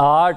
8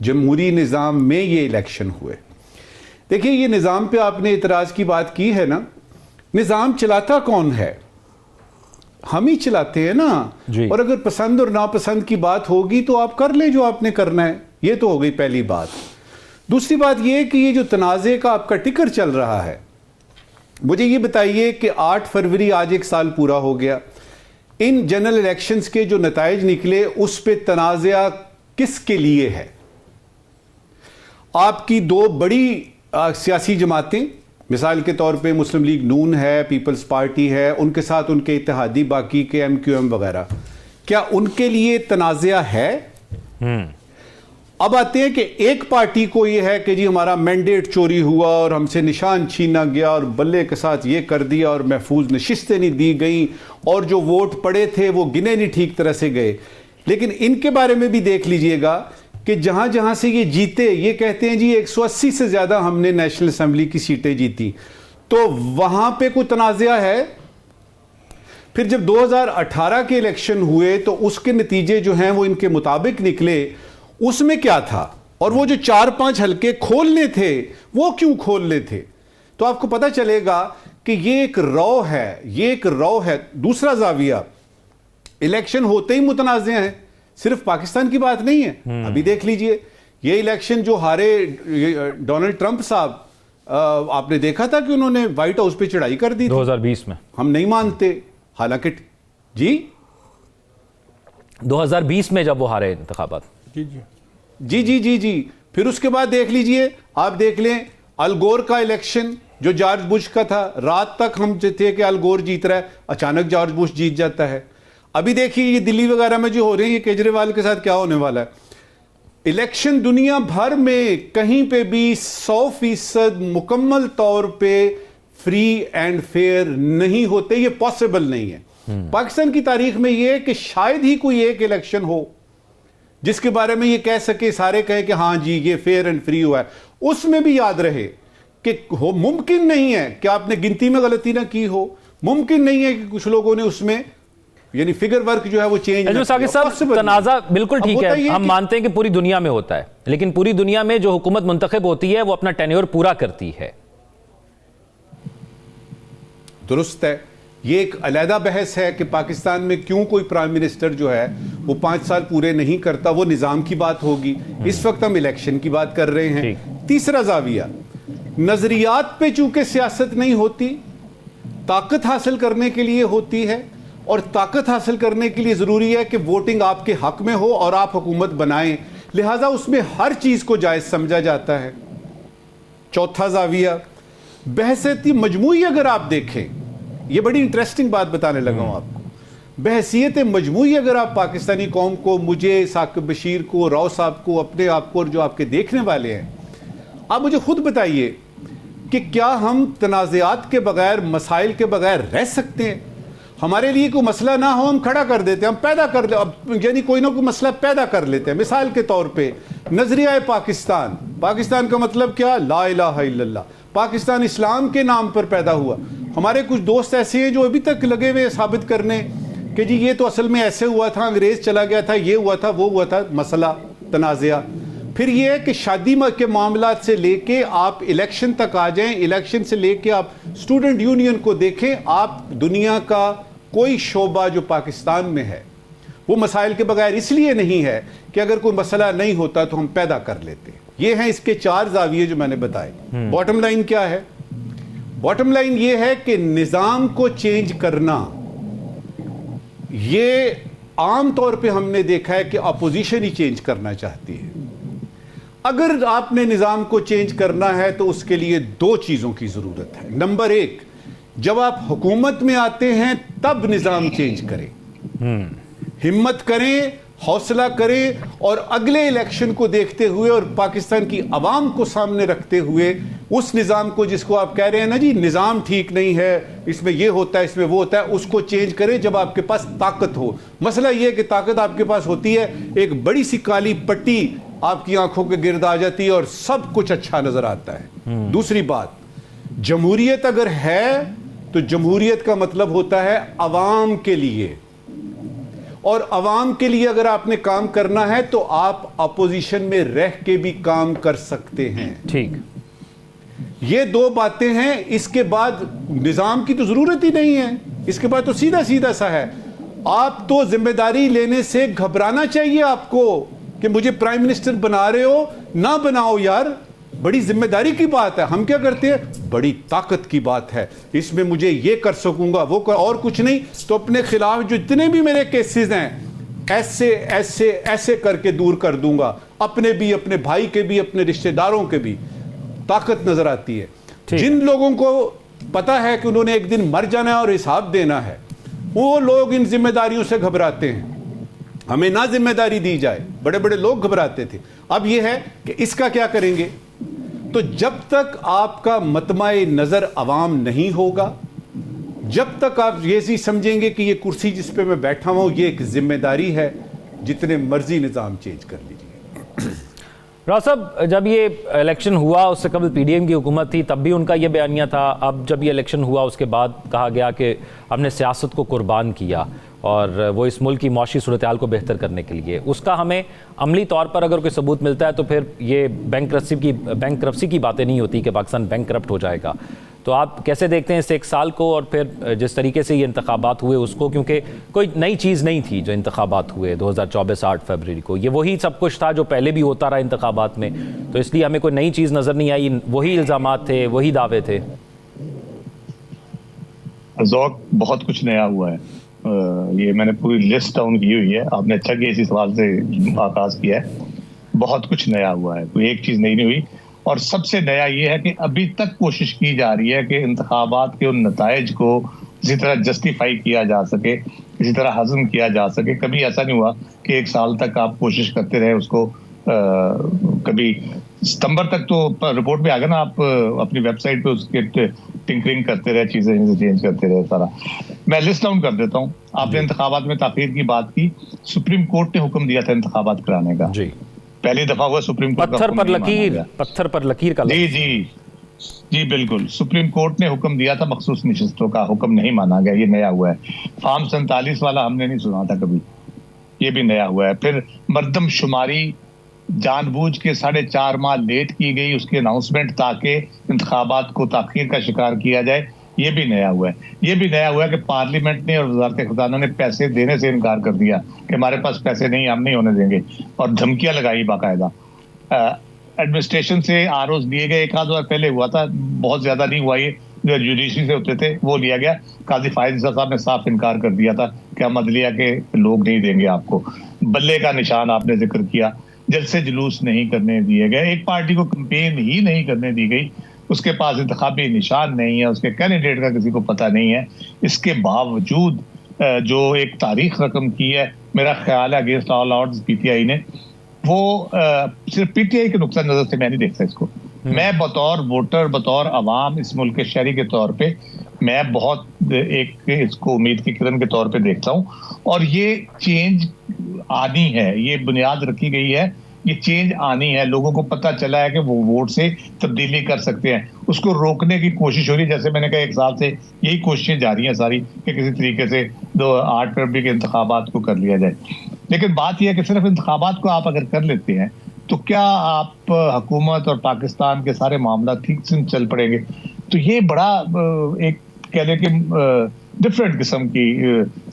جمہوری نظام میں یہ الیکشن ہوئے. دیکھیں یہ نظام پہ آپ نے اعتراض کی بات کی ہے نا, نظام چلاتا کون ہے؟ ہم ہی چلاتے ہیں نا. اور اگر پسند اور ناپسند کی بات ہوگی تو آپ کر لیں جو آپ نے کرنا ہے. یہ تو ہو گئی پہلی بات. دوسری بات یہ کہ یہ جو تنازع کا آپ کا ٹکر چل رہا ہے, مجھے یہ بتائیے کہ 8 فروری آج 1 سال پورا ہو گیا, ان جنرل الیکشنز کے جو نتائج نکلے اس پہ تنازع کس کے لیے ہے؟ آپ کی 2 بڑی سیاسی جماعتیں, مثال کے طور پہ مسلم لیگ نون ہے, پیپلز پارٹی ہے, ان کے ساتھ ان کے اتحادی باقی کے MQM وغیرہ, کیا ان کے لیے تنازع ہے؟ اب آتے ہیں کہ ایک پارٹی کو یہ ہے کہ جی ہمارا مینڈیٹ چوری ہوا اور ہم سے نشان چھینا گیا اور بلے کے ساتھ یہ کر دیا اور محفوظ نشستیں نہیں دی گئیں اور جو ووٹ پڑے تھے وہ گنے نہیں ٹھیک طرح سے گئے. لیکن ان کے بارے میں بھی دیکھ لیجئے گا کہ جہاں جہاں سے یہ جیتے, یہ کہتے ہیں جی 180 سے زیادہ ہم نے نیشنل اسمبلی کی سیٹیں جیتی, تو وہاں پہ کوئی تنازع ہے؟ پھر جب 2018 کے الیکشن ہوئے تو اس کے نتیجے جو ہیں وہ ان کے مطابق نکلے, اس میں کیا تھا؟ اور وہ جو 4-5 حلقے کھولنے تھے وہ کیوں کھولنے تھے؟ تو آپ کو پتہ چلے گا کہ یہ ایک رو ہے, یہ ایک رو ہے. دوسرا زاویہ, الیکشن ہوتے ہی متنازع ہیں, صرف پاکستان کی بات نہیں ہے. ابھی دیکھ لیجئے یہ الیکشن جو ہارے ڈونلڈ ٹرمپ صاحب, آپ نے دیکھا تھا کہ انہوں نے وائٹ ہاؤس پہ چڑھائی کر دی 2020 میں. ہم نہیں مانتے, حالانکہ 2020 میں جب وہ ہارے انتخابات. جی. پھر اس کے بعد دیکھ لیجئے, آپ دیکھ لیں الگور کا الیکشن جو جارج بش کا تھا, رات تک ہم تھے کہ الگور جیت رہا ہے, اچانک جارج بش جیت جاتا ہے. ابھی دیکھیے یہ دلی وغیرہ میں جو ہو رہے ہیں, یہ کیجریوال کے ساتھ کیا ہونے والا ہے. الیکشن دنیا بھر میں کہیں پہ بھی 100% مکمل طور پہ فری اینڈ فیئر نہیں ہوتے, یہ پاسبل نہیں ہے. پاکستان کی تاریخ میں یہ کہ شاید ہی کوئی ایک الیکشن ہو جس کے بارے میں یہ کہہ سکے, سارے کہیں کہ ہاں جی یہ فیئر اینڈ فری ہوا ہے. اس میں بھی یاد رہے کہ ممکن نہیں ہے کہ آپ نے گنتی میں غلطی نہ کی ہو, ممکن نہیں ہے کہ کچھ لوگوں نے اس میں یعنی فگر ورک جو ہے وہ چینج. تنازع بالکل ٹھیک ہے, ہم مانتے ہیں کہ پوری دنیا میں ہوتا ہے, لیکن پوری دنیا میں جو حکومت منتخب ہوتی ہے وہ اپنا ٹینیور پورا کرتی ہے. درست ہے, یہ ایک علیحدہ بحث ہے کہ پاکستان میں کیوں کوئی پرائم منسٹر جو ہے وہ 5 سال پورے نہیں کرتا, وہ نظام کی بات ہوگی. اس وقت ہم الیکشن کی بات کر رہے ہیں. تیسرا زاویہ, نظریات پہ چونکہ سیاست نہیں ہوتی, طاقت حاصل کرنے کے لیے ہوتی ہے, اور طاقت حاصل کرنے کے لیے ضروری ہے کہ ووٹنگ آپ کے حق میں ہو اور آپ حکومت بنائیں, لہٰذا اس میں ہر چیز کو جائز سمجھا جاتا ہے. چوتھا زاویہ, بحثیت مجموعی اگر آپ دیکھیں, یہ بڑی انٹریسٹنگ بات بتانے لگا ہوں آپ کو, بحثیت مجموعی اگر آپ پاکستانی قوم کو, مجھے, ثاقب بشیر کو, راؤ صاحب کو, اپنے آپ کو اور جو آپ کے دیکھنے والے ہیں, آپ مجھے خود بتائیے کہ کیا ہم تنازعات کے بغیر, مسائل کے بغیر رہ سکتے ہیں؟ ہمارے لیے کوئی مسئلہ نہ ہو ہم کھڑا کر دیتے ہیں, ہم پیدا کر یعنی کوئی نہ کوئی مسئلہ پیدا کر لیتے ہیں. مثال کے طور پہ نظریہ پاکستان, پاکستان کا مطلب کیا؟ لا الہ الا اللہ. پاکستان اسلام کے نام پر پیدا ہوا. ہمارے کچھ دوست ایسے ہیں جو ابھی تک لگے ہوئے ثابت کرنے کہ جی یہ تو اصل میں ایسے ہوا تھا, انگریز چلا گیا تھا, یہ ہوا تھا, وہ ہوا تھا. مسئلہ تنازعہ. پھر یہ ہے کہ شادی کے معاملات سے لے کے آپ الیکشن تک آ جائیں, الیکشن سے لے کے آپ اسٹوڈنٹ یونین کو دیکھیں, آپ دنیا کا کوئی شعبہ جو پاکستان میں ہے وہ مسائل کے بغیر اس لیے نہیں ہے کہ اگر کوئی مسئلہ نہیں ہوتا تو ہم پیدا کر لیتے. یہ ہیں اس کے 4 زاویے جو میں نے بتائے. باٹم لائن کیا ہے؟ باٹم لائن یہ ہے کہ نظام کو چینج کرنا, یہ عام طور پہ ہم نے دیکھا ہے کہ اپوزیشن ہی چینج کرنا چاہتی ہے. اگر آپ نے نظام کو چینج کرنا ہے تو اس کے لیے 2 چیزوں کی ضرورت ہے. نمبر 1, جب آپ حکومت میں آتے ہیں تب نظام چینج کریں, ہمت کریں, حوصلہ کریں, اور اگلے الیکشن کو دیکھتے ہوئے اور پاکستان کی عوام کو سامنے رکھتے ہوئے اس نظام کو, جس کو آپ کہہ رہے ہیں نا جی نظام ٹھیک نہیں ہے, اس میں یہ ہوتا ہے, اس میں وہ ہوتا ہے, اس کو چینج کریں جب آپ کے پاس طاقت ہو. مسئلہ یہ ہے کہ طاقت آپ کے پاس ہوتی ہے, ایک بڑی سی کالی پٹی آپ کی آنکھوں کے گرد آ جاتی ہے اور سب کچھ اچھا نظر آتا ہے. دوسری بات, جمہوریت اگر ہے تو جمہوریت کا مطلب ہوتا ہے عوام کے لیے, اور عوام کے لیے اگر آپ نے کام کرنا ہے تو آپ اپوزیشن میں رہ کے بھی کام کر سکتے ہیں. ٹھیک, یہ دو باتیں ہیں. اس کے بعد نظام کی تو ضرورت ہی نہیں ہے. اس کے بعد تو سیدھا سیدھا سا ہے. آپ تو ذمہ داری لینے سے گھبرانا چاہیے آپ کو کہ مجھے پرائم منسٹر بنا رہے ہو, نہ بناؤ یار. بڑی ذمہ داری کی بات ہے. ہم کیا کرتے ہیں, بڑی طاقت کی بات ہے, اس میں مجھے یہ کر سکوں گا, وہ اور کچھ نہیں. تو اپنے خلاف جو اتنے بھی میرے کیسز ہیں ایسے ایسے ایسے کر کے دور کر دوں گا. اپنے بھی, اپنے بھائی کے بھی, اپنے رشتہ داروں کے بھی. طاقت نظر آتی ہے. جن لوگوں کو پتا ہے کہ انہوں نے ایک دن مر جانا ہے اور حساب دینا ہے, وہ لوگ ان ذمہ داریوں سے گھبراتے ہیں. ہمیں نہ ذمہ داری دی جائے. بڑے بڑے لوگ گھبراتے تھے. اب یہ ہے کہ اس کا کیا کریں گے. تو جب تک آپ کا مطمع نظر عوام نہیں ہوگا, جب تک آپ یہ سمجھیں گے کہ یہ کرسی جس پہ میں بیٹھا ہوں یہ ایک ذمہ داری ہے, جتنے مرضی نظام چینج کر لیجیے. راز صاحب, جب یہ الیکشن ہوا اس سے قبل پی ڈی ایم کی حکومت تھی, تب بھی ان کا یہ بیانیہ تھا. اب جب یہ الیکشن ہوا اس کے بعد کہا گیا کہ ہم نے سیاست کو قربان کیا اور وہ اس ملک کی معاشی صورتحال کو بہتر کرنے کے لیے. اس کا ہمیں عملی طور پر اگر کوئی ثبوت ملتا ہے تو پھر یہ بینک کرپسی کی باتیں نہیں ہوتی کہ پاکستان بینک کرپٹ ہو جائے گا. تو آپ کیسے دیکھتے ہیں اس ایک سال کو اور پھر جس طریقے سے یہ انتخابات ہوئے اس کو, کیونکہ کوئی نئی چیز نہیں تھی جو انتخابات ہوئے 2024 8 فروری کو, یہ وہی سب کچھ تھا جو پہلے بھی ہوتا رہا انتخابات میں, تو اس لیے ہمیں کوئی نئی چیز نظر نہیں آئی, وہی الزامات تھے, وہی دعوے تھے. ذوق بہت کچھ نیا ہوا ہے. یہ میں نے پوری لسٹ ڈاؤن کی ہوئی ہے, آپ نے اچھا کہ اسی سوال سے آغاز کیا ہے. بہت کچھ نیا ہوا ہے, کوئی ایک چیز نہیں ہوئی. اور سب سے نیا یہ ہے کہ ابھی تک کوشش کی جا رہی ہے کہ انتخابات کے ان نتائج کو اسی طرح جسٹیفائی کیا جا سکے, اسی طرح ہضم کیا جا سکے. کبھی ایسا نہیں ہوا کہ ایک سال تک آپ کوشش کرتے رہے اس کو, کبھی ستمبر تک تو رپورٹ میں آ گیا نا, آپ اپنی ویب سائٹ پہ اس کے ٹنکرنگ کرتے رہے, چیزیں چینج کرتے رہے سارا. میں لسٹ ڈاؤن کر دیتا ہوں. آپ نے انتخابات میں تاخیر کی بات کی. سپریم کورٹ نے حکم دیا تھا انتخابات کرانے کا. جی, پہلی دفعہ ہوا سپریم کورٹ پتھر پر لکیر کا. جی بالکل, سپریم کورٹ نے حکم دیا تھا, مخصوص نشستوں کا حکم نہیں مانا گیا. یہ نیا ہوا ہے. فارم 47 والا ہم نے نہیں سنا تھا کبھی, یہ بھی نیا ہوا ہے. پھر مردم شماری جان بوجھ کے 4.5 ماہ لیٹ کی گئی, اس کی اناؤنسمنٹ تاکہ انتخابات کو تاخیر کا شکار کیا جائے, یہ بھی نیا ہوا ہے. یہ بھی نیا ہوا ہے کہ پارلیمنٹ نے اور وزارت خزانہ نے پیسے دینے سے انکار کر دیا کہ ہمارے پاس پیسے نہیں, ہم نہیں ہونے دیں گے, اور دھمکیاں لگائی باقاعدہ. ایڈمنسٹریشن سے آر اوز لیے گئے, 1 آدھ بار پہلے ہوا تھا, بہت زیادہ نہیں ہوا. یہ جو جوڈیشری سے ہوتے تھے وہ لیا گیا. قاضی فائز صاحب نے صاف انکار کر دیا تھا کہ ہم عدلیہ کے لوگ نہیں دیں گے آپ کو. بلے کا نشان آپ نے ذکر کیا, جلسے جلوس نہیں کرنے دیے گئے. ایک پارٹی کو کمپین ہی نہیں کرنے دی گئی, اس کے پاس انتخابی نشان نہیں ہے, اس کے کینڈیڈیٹ کا کسی کو پتہ نہیں ہے. اس کے باوجود جو ایک تاریخ رقم کی ہے, میرا خیال ہے against all odds P T I نے, وہ صرف پی ٹی آئی کے نقطہ نظر سے میں نہیں دیکھتا اس کو. میں بطور ووٹر, بطور عوام, اس ملک کے شہری کے طور پہ میں بہت ایک اس کو امید کی کرن کے طور پہ دیکھتا ہوں. اور یہ چینج آنی ہے, یہ بنیاد رکھی گئی ہے, یہ چینج آنی ہے. لوگوں کو پتہ چلا ہے کہ وہ ووٹ سے تبدیلی کر سکتے ہیں. اس کو روکنے کی کوشش ہو رہی ہے, جیسے میں نے کہا 1 سال سے یہی کوششیں جاری ہیں ساری کہ کسی طریقے سے 8 فروری کے انتخابات کو کر لیا جائے. لیکن بات یہ ہے کہ صرف انتخابات کو آپ اگر کر لیتے ہیں تو کیا آپ حکومت اور پاکستان کے سارے معاملات ٹھیک سے چل پڑیں گے؟ تو یہ بڑا ایک کہہ لیں کہ ڈفرینٹ قسم کی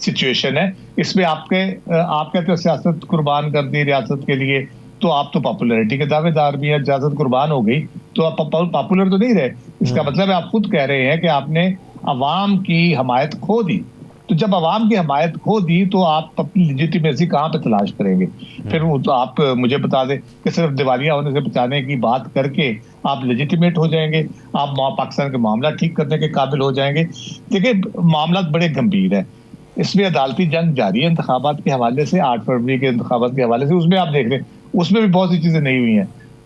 سچویشن ہے. اس میں آپ کہتے ہیں سیاست قربان کر دی ریاست کے لیے, تو آپ تو پاپولیرٹی کے دعوے دار بھی ہیں. سیاست قربان ہو گئی تو آپ پاپولر تو نہیں رہے. اس کا مطلب ہے آپ خود کہہ رہے ہیں کہ آپ نے عوام کی حمایت کھو دی. تو جب عوام کی حمایت کھو دی تو آپ اپنی لیجیٹیمیسی کہاں پہ تلاش کریں گے؟ پھر آپ مجھے بتا دیں کہ صرف دیوالیہ ہونے سے بچانے کی بات کر کے آپ لیجیٹیمیٹ ہو جائیں گے, آپ پاکستان کے معاملہ ٹھیک کرنے کے قابل ہو جائیں گے؟ دیکھیں معاملات بڑے گمبھیر ہیں. اس میں عدالتی جنگ جاری ہے انتخابات کے حوالے سے, 8 فروری کے انتخابات کے حوالے سے. اس میں آپ دیکھ رہے ہیں اس میں بھی بہت سی چیزیں نہیں ہوئی ہیں.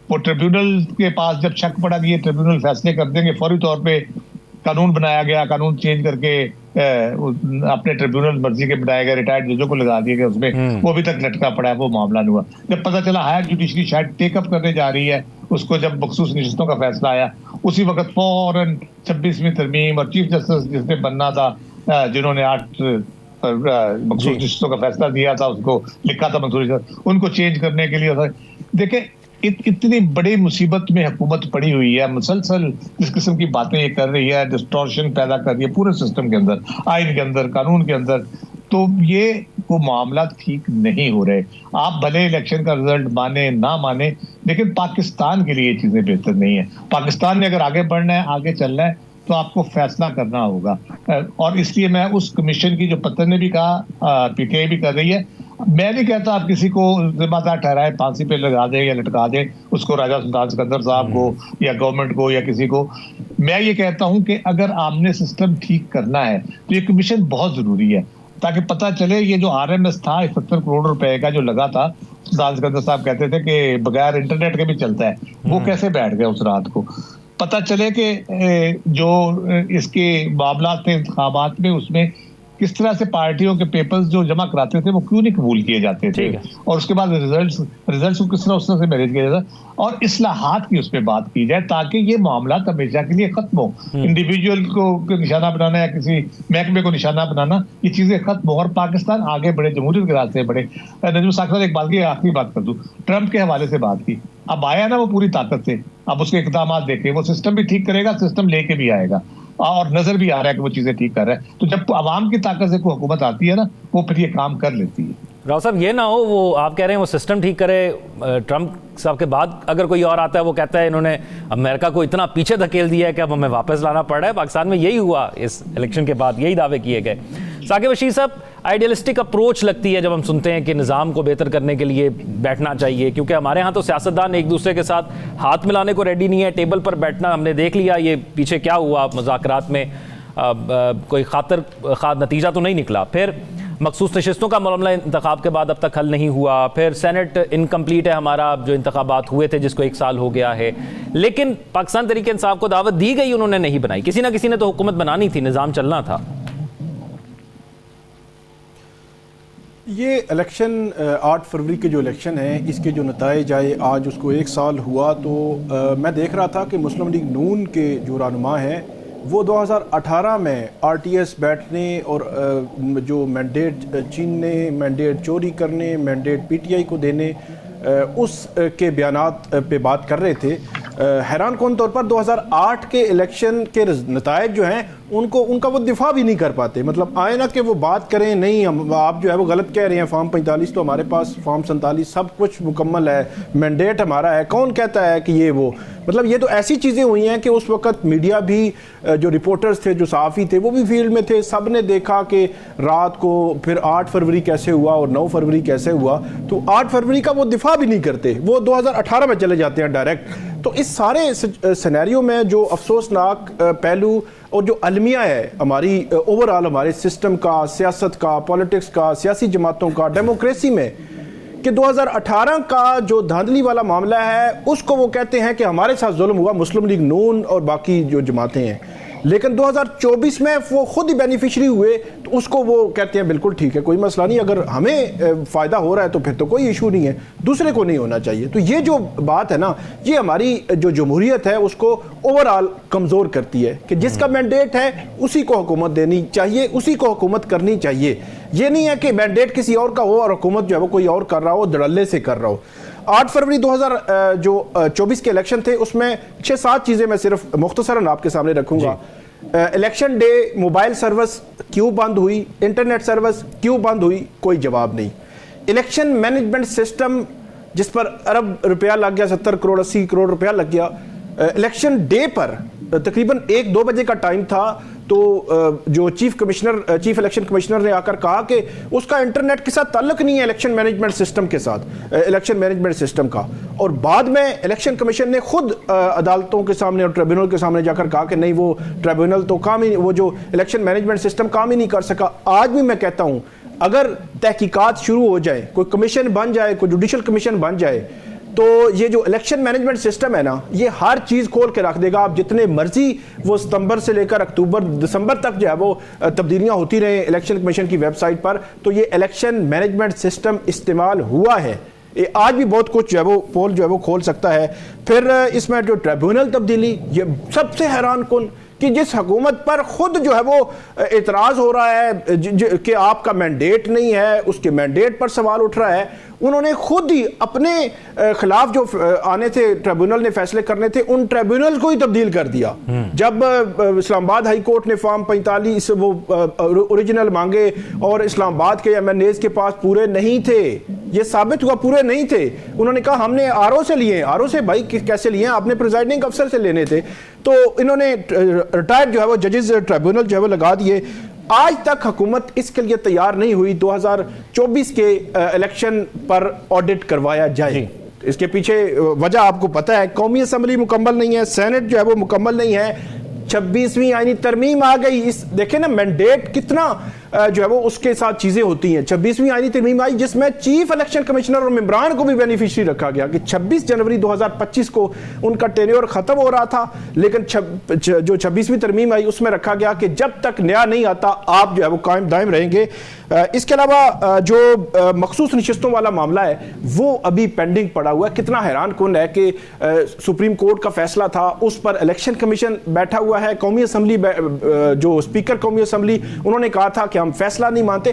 وہ ٹریبیونل کے پاس جب شک پڑا کہ یہ ٹریبیونل فیصلے کر دیں گے, فوری طور پہ قانون بنایا گیا, قانون چینج کر کے اپنے ٹریبیونل مرضی کے بنائے گئے, ریٹائرڈ ججوں کو لگا دیا گیا اس میں, وہ ابھی تک لٹکا پڑا ہے, وہ معاملہ نہیں ہوا. جب پتہ چلا ہائر جوڈیشری شاید ٹیک اپ کرنے جا رہی ہے اس کو, جب مخصوص نشستوں کا فیصلہ آیا اسی وقت فوراً 26ویں ترمیم اور چیف جسٹس جس نے بننا تھا, جنہوں نے مخصوص نشستوں کا فیصلہ دیا تھا، اس کو لکھا تھا منصوری صاحب، ان کو چینج کرنے کے لیے. دیکھیں اتنی بڑی مصیبت میں حکومت پڑی ہوئی ہے، مسلسل جس قسم کی باتیں یہ کر رہی ہے، ڈسٹورشن پیدا کر رہی ہے پورے سسٹم کے اندر، آئین کے اندر، قانون کے اندر، تو یہ وہ معاملات ٹھیک نہیں ہو رہے. آپ بھلے الیکشن کا رزلٹ مانے نہ مانے، لیکن پاکستان کے لیے یہ چیزیں بہتر نہیں ہیں. پاکستان نے اگر آگے بڑھنا ہے، آگے چلنا ہے، تو آپ کو فیصلہ کرنا ہوگا. اور اس لیے میں اس کمیشن کی جو پتن نے بھی کہا، پی ٹی آئی بھی کر رہی ہے، میں نہیں کہتا آپ کسی کو ذمہ دار ٹھہرائے، پھانسی پہ لگا دیں یا لٹکا دیں اس کو، راجہ سلطان سکندر صاحب کو یا گورنمنٹ کو یا کسی کو. میں یہ کہتا ہوں کہ اگر آپ نے سسٹم ٹھیک کرنا ہے تو یہ کمیشن بہت ضروری ہے، تاکہ پتہ چلے یہ جو آر ایم ایس تھا 71 کروڑ روپے کا جو لگا تھا، سلطان سکندر صاحب کہتے تھے کہ بغیر انٹرنیٹ کے بھی چلتا ہے، وہ کیسے بیٹھ گیا اس رات کو. پتہ چلے کہ جو اس کے معاملات تھے انتخابات میں، اس میں کس طرح سے پارٹیوں کے پیپرز جو جمع کراتے تھے وہ کیوں نہیں قبول کیے جاتے تھے، اور اس کے بعد ریزلٹس کو کس طرح اس طرح سے مینیج کیا جاتا، اور اصلاحات کی اس پہ بات کی جائے تاکہ یہ معاملات ہمیشہ کے لیے ختم ہو. انڈیویجول کو نشانہ بنانا یا کسی محکمے کو نشانہ بنانا، یہ چیزیں ختم ہو اور پاکستان آگے بڑھے، جمہوریت کے راستے بڑھے. نجم ثاقب صاحب ایک بات کی، آخری بات کر دوں، ٹرمپ کے حوالے سے بات کی، اب آیا نا وہ پوری طاقت سے، اب اس کے اقدامات دیکھیں، وہ سسٹم بھی ٹھیک کرے گا، سسٹم لے کے بھی آئے گا، اور نظر بھی آ رہا ہے کہ وہ چیزیں ٹھیک کر رہا ہے. تو جب عوام کی طاقت سے کوئی حکومت آتی ہے نا، وہ پھر یہ کام کر لیتی ہے. راؤ صاحب یہ نہ ہو وہ آپ کہہ رہے ہیں وہ سسٹم ٹھیک کرے، ٹرمپ صاحب کے بعد اگر کوئی اور آتا ہے وہ کہتا ہے انہوں نے امریکہ کو اتنا پیچھے دھکیل دیا ہے کہ اب ہمیں واپس لانا پڑ رہا ہے. پاکستان میں یہی ہوا، اس الیکشن کے بعد یہی دعوے کیے گئے. ثاقب بشیر صاحب، آئیڈیلسٹک اپروچ لگتی ہے جب ہم سنتے ہیں کہ نظام کو بہتر کرنے کے لیے بیٹھنا چاہیے، کیونکہ ہمارے ہاں تو سیاستدان ایک دوسرے کے ساتھ ہاتھ ملانے کو ریڈی نہیں ہے، ٹیبل پر بیٹھنا ہم نے دیکھ لیا یہ پیچھے کیا ہوا مذاکرات میں، کوئی خاطر خواہ نتیجہ تو نہیں نکلا. پھر مخصوص نشستوں کا معاملہ انتخاب کے بعد اب تک حل نہیں ہوا، پھر سینٹ انکمپلیٹ ہے ہمارا، جو انتخابات ہوئے تھے جس کو 1 سال ہو گیا ہے، لیکن پاکستان تحریک انصاف کو دعوت دی گئی، انہوں نے نہیں بنائی. کسی نہ کسی نے تو حکومت بنانی تھی، نظام چلنا تھا. یہ الیکشن 8 فروری کے جو الیکشن ہیں، اس کے جو نتائج آئے، آج اس کو 1 سال ہوا، تو میں دیکھ رہا تھا کہ مسلم لیگ نون کے جو رہنما ہیں وہ 2018 میں آر ٹی ایس بیٹھنے اور جو مینڈیٹ چھیننے، مینڈیٹ چوری کرنے، مینڈیٹ پی ٹی آئی کو دینے، اس کے بیانات پہ بات کر رہے تھے. حیران کن طور پر 2008 کے الیکشن کے نتائج جو ہیں ان کا وہ دفاع بھی نہیں کر پاتے. مطلب آئے نا کہ وہ بات کریں، نہیں ہم آپ جو ہے وہ غلط کہہ رہے ہیں، فارم 45 تو ہمارے پاس، فارم 47 سب کچھ مکمل ہے، مینڈیٹ ہمارا ہے، کون کہتا ہے کہ یہ وہ. مطلب یہ تو ایسی چیزیں ہوئی ہیں کہ اس وقت میڈیا بھی، جو رپورٹرز تھے، جو صحافی تھے، وہ بھی فیلڈ میں تھے، سب نے دیکھا کہ رات کو پھر 8 فروری کیسے ہوا اور 9 فروری کیسے ہوا. تو 8 فروری کا وہ دفاع بھی نہیں کرتے، وہ 2018 میں چلے جاتے ہیں ڈائریکٹ. تو اس سارے سینیریو میں جو افسوسناک پہلو اور جو المیہ ہے ہماری اوورآل ہمارے سسٹم کا، سیاست کا، پولیٹکس کا، سیاسی جماعتوں کا، ڈیموکریسی میں، کہ 2018 کا جو دھاندلی والا معاملہ ہے اس کو وہ کہتے ہیں کہ ہمارے ساتھ ظلم ہوا، مسلم لیگ نون اور باقی جو جماعتیں ہیں. لیکن 2024 میں وہ خود ہی بینیفیشری ہوئے، تو اس کو وہ کہتے ہیں بالکل ٹھیک ہے، کوئی مسئلہ نہیں، اگر ہمیں فائدہ ہو رہا ہے تو پھر تو کوئی ایشو نہیں ہے، دوسرے کو نہیں ہونا چاہیے. تو یہ جو بات ہے نا، یہ ہماری جو جمہوریت ہے اس کو اوورآل کمزور کرتی ہے، کہ جس کا مینڈیٹ ہے اسی کو حکومت دینی چاہیے، اسی کو حکومت کرنی چاہیے. یہ نہیں ہے کہ مینڈیٹ کسی اور کا ہو اور حکومت جو ہے وہ کوئی اور کر رہا ہو، دھڑلے سے کر رہا ہو. 8 فروری 2024 کے الیکشن تھے، اس میں 6-7 چیزیں میں صرف مختصراً آپ کے سامنے رکھوں گا. الیکشن ڈے موبائل سروس کیوں بند ہوئی، انٹرنیٹ سروس کیوں بند ہوئی، کوئی جواب نہیں. الیکشن مینجمنٹ سسٹم جس پر ارب روپیہ لگ گیا، 70 کروڑ 80 کروڑ روپیہ لگ گیا، الیکشن ڈے پر تقریباً 1-2 بجے کا ٹائم تھا، تو جو چیف الیکشن کمشنر نے آ کر کہا کہ اس کا انٹرنیٹ کے ساتھ تعلق نہیں ہے الیکشن مینجمنٹ سسٹم کے ساتھ، الیکشن مینجمنٹ سسٹم کا. اور بعد میں الیکشن کمیشن نے خود عدالتوں کے سامنے اور ٹریبیونل کے سامنے جا کر کہا کہ نہیں، وہ ٹریبیونل تو کام ہی، وہ جو الیکشن مینجمنٹ سسٹم کام ہی نہیں کر سکا. آج بھی میں کہتا ہوں اگر تحقیقات شروع ہو جائے، کوئی کمیشن بن جائے، کوئی جوڈیشل کمیشن بن جائے، تو یہ جو الیکشن مینجمنٹ سسٹم ہے نا، یہ ہر چیز کھول کے رکھ دے گا. آپ جتنے مرضی وہ ستمبر سے لے کر اکتوبر دسمبر تک جو ہے وہ تبدیلیاں ہوتی رہیں الیکشن کمیشن کی ویب سائٹ پر، تو یہ الیکشن مینجمنٹ سسٹم استعمال ہوا ہے. آج بھی بہت کچھ جو ہے وہ پول جو ہے وہ کھول سکتا ہے. پھر اس میں جو ٹریبیونل تبدیلی، یہ سب سے حیران کن کہ جس حکومت پر خود جو ہے وہ اعتراض ہو رہا ہے کہ آپ کا مینڈیٹ نہیں ہے، اس کے مینڈیٹ پر سوال اٹھ رہا ہے، انہوں نے خود ہی اپنے خلاف جو آنے تھے ٹریبونل نے فیصلے کرنے تھے ان ٹریبونل کو ہی تبدیل کر دیا. جب اسلام آباد ہائی کورٹ نے فارم 45 وہ اوریجنل مانگے اور اسلام آباد کے ایم این ایز کے پاس پورے نہیں تھے، یہ ثابت ہوا پورے نہیں تھے، انہوں نے کہا ہم نے آر او سے لیے. آر او سے بھائی کیسے لیے؟ آپ نے پریزائڈنگ افسر سے لینے تھے. تو انہوں نے ریٹائرڈ جو ہے وہ ججز ٹریبونل جو ہے وہ لگا دیے. آج تک حکومت اس کے لیے تیار نہیں ہوئی 2024 کے الیکشن پر آڈٹ کروایا جائے. اس کے پیچھے وجہ آپ کو پتہ ہے، قومی اسمبلی مکمل نہیں ہے، سینٹ جو ہے وہ مکمل نہیں ہے، 26ویں آئینی ترمیم آ گئی. دیکھیں نا مینڈیٹ کتنا جو ہے وہ اس کے ساتھ چیزیں ہوتی ہیں. 26ویں آئینی ترمیم آئی جس میں چیف الیکشن کمشنر اور ممبران کو بھی بینیفیشری رکھا گیا کہ 26 جنوری 2025 کو ان کا ٹینیور ختم ہو رہا تھا، لیکن جو 26ویں ترمیم آئی اس میں رکھا گیا کہ جب تک نیا نہیں آتا آپ جو ہے وہ قائم دائم رہیں گے. اس کے علاوہ جو مخصوص نشستوں والا معاملہ ہے وہ ابھی پینڈنگ پڑا ہوا ہے. کتنا حیران کن ہے کہ سپریم کورٹ کا فیصلہ تھا، اس پر الیکشن کمیشن بیٹھا ہوا ہے، قومی اسمبلی جو اسپیکر قومی اسمبلی انہوں نے کہا تھا کہ ہم فیصلہ نہیں مانتے.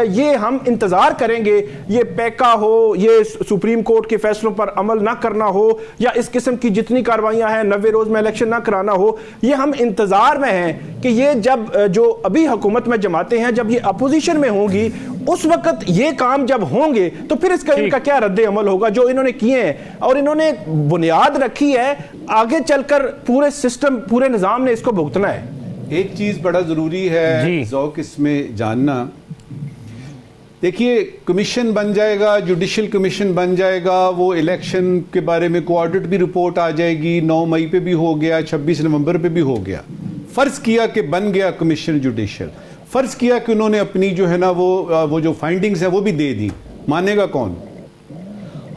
یہ ہم انتظار کریں گے یہ پیکا ہو، یہ سپریم کورٹ کے فیصلوں پر عمل نہ کرنا ہو، یا اس قسم کی جتنی کاروائیاں ہیں 90 روز میں الیکشن نہ کرانا ہو، یہ ہم انتظار میں ہیں کہ یہ جب جو ابھی حکومت میں جماعتیں ہیں جب یہ اپوزیشن میں ہوں گی اس وقت یہ کام جب ہوں گے تو پھر اس کا ان کا کیا رد عمل ہوگا جو انہوں نے کیے ہیں. اور انہوں نے بنیاد رکھی ہے، آگے چل کر پورے سسٹم پورے نظام نے اس کو بھگتنا ہے. ایک چیز بڑا ضروری ہے ذوق اس میں جاننا، دیکھیے کمیشن بن جائے گا، جوڈیشل کمیشن بن جائے گا، وہ الیکشن کے بارے میں کو آڈٹ بھی رپورٹ آ جائے گی، 9 مئی پہ بھی ہو گیا، 26 نومبر پہ بھی ہو گیا. فرض کیا کہ بن گیا کمیشن جوڈیشل، فرض کیا کہ انہوں نے اپنی جو ہے نا وہ جو فائنڈنگز ہیں وہ بھی دے دی، مانے گا کون؟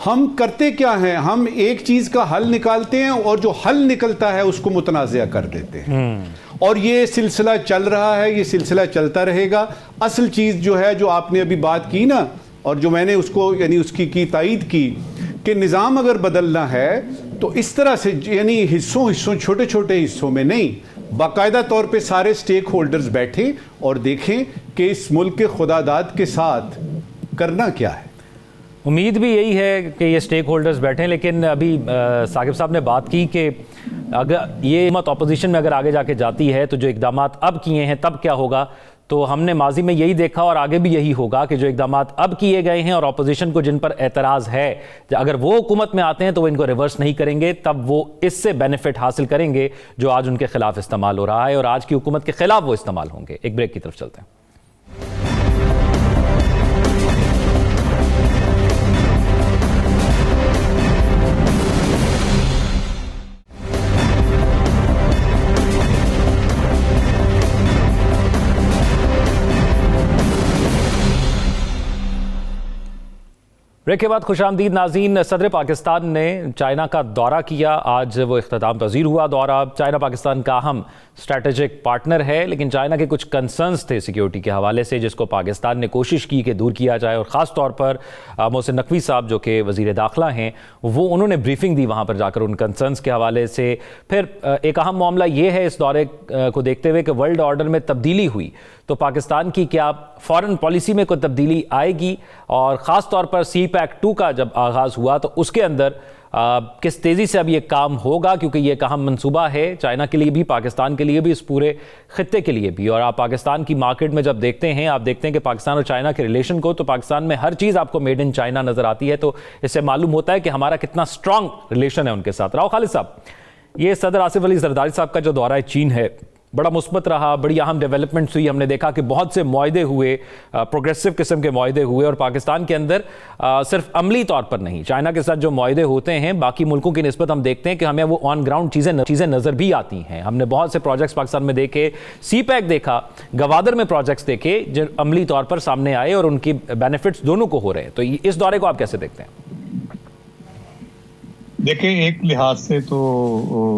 ہم کرتے کیا ہیں، ہم ایک چیز کا حل نکالتے ہیں اور جو حل نکلتا ہے اس کو متنازع کر دیتے ہیں، اور یہ سلسلہ چل رہا ہے، یہ سلسلہ چلتا رہے گا. اصل چیز جو ہے جو آپ نے ابھی بات کی نا، اور جو میں نے اس کو یعنی اس کی تائید کی کہ نظام اگر بدلنا ہے تو اس طرح سے یعنی حصوں چھوٹے چھوٹے حصوں میں نہیں، باقاعدہ طور پہ سارے سٹیک ہولڈرز بیٹھیں اور دیکھیں کہ اس ملک کے خداداد کے ساتھ کرنا کیا ہے. امید بھی یہی ہے کہ یہ سٹیک ہولڈرز بیٹھیں، لیکن ابھی ثاقب صاحب نے بات کی کہ اگر یہ حکومت اپوزیشن میں اگر آگے جا کے جاتی ہے تو جو اقدامات اب کیے ہیں تب کیا ہوگا. تو ہم نے ماضی میں یہی دیکھا اور آگے بھی یہی ہوگا کہ جو اقدامات اب کیے گئے ہیں اور اپوزیشن کو جن پر اعتراض ہے اگر وہ حکومت میں آتے ہیں تو وہ ان کو ریورس نہیں کریں گے، تب وہ اس سے بینیفٹ حاصل کریں گے جو آج ان کے خلاف استعمال ہو رہا ہے اور آج کی حکومت کے خلاف وہ استعمال ہوں گے. ایک بریک کی طرف چلتے ہیں. بریک کے بعد خوش آمدید ناظرین. صدر پاکستان نے چائنا کا دورہ کیا، آج وہ اختتام پذیر ہوا دورہ. چائنا پاکستان کا اہم اسٹریٹجک پارٹنر ہے، لیکن چائنا کے کچھ کنسرنز تھے سیکیورٹی کے حوالے سے جس کو پاکستان نے کوشش کی کہ دور کیا جائے، اور خاص طور پر محسن نقوی صاحب جو کہ وزیر داخلہ ہیں وہ انہوں نے بریفنگ دی وہاں پر جا کر ان کنسرنز کے حوالے سے. پھر ایک اہم معاملہ یہ ہے اس دورے کو دیکھتے ہوئے کہ ورلڈ آرڈر میں تبدیلی ہوئی تو پاکستان کی کیا فارن پالیسی میں کوئی تبدیلی آئے گی، اور خاص طور پر سی پیک 2 کا جب آغاز ہوا تو اس کے اندر کس تیزی سے اب یہ کام ہوگا، کیونکہ یہ ایک اہم منصوبہ ہے چائنا کے لیے بھی، پاکستان کے لیے بھی، اس پورے خطے کے لیے بھی. اور آپ پاکستان کی مارکیٹ میں جب دیکھتے ہیں، آپ دیکھتے ہیں کہ پاکستان اور چائنا کے ریلیشن کو، تو پاکستان میں ہر چیز آپ کو میڈ ان چائنا نظر آتی ہے، تو اس سے معلوم ہوتا ہے کہ ہمارا کتنا سٹرانگ ریلیشن ہے ان کے ساتھ. راؤ خالد صاحب، یہ صدر آصف علی زرداری صاحب کا جو دورہ چین ہے بڑا مثبت رہا، بڑی اہم ڈیولپمنٹس ہوئی، ہم نے دیکھا کہ بہت سے معاہدے ہوئے، پروگریسو قسم کے معاہدے ہوئے، اور پاکستان کے اندر صرف عملی طور پر نہیں، چائنا کے ساتھ جو معاہدے ہوتے ہیں باقی ملکوں کی نسبت ہم دیکھتے ہیں کہ ہمیں وہ آن گراؤنڈ چیزیں نظر بھی آتی ہیں. ہم نے بہت سے پروجیکٹس پاکستان میں دیکھے، سی پیک دیکھا، گوادر میں پروجیکٹس دیکھے جو عملی طور پر سامنے آئے اور ان کی بینیفٹس دونوں کو ہو رہے ہیں. تو اس دورے کو آپ کیسے دیکھتے ہیں؟ دیکھیں، ایک لحاظ سے تو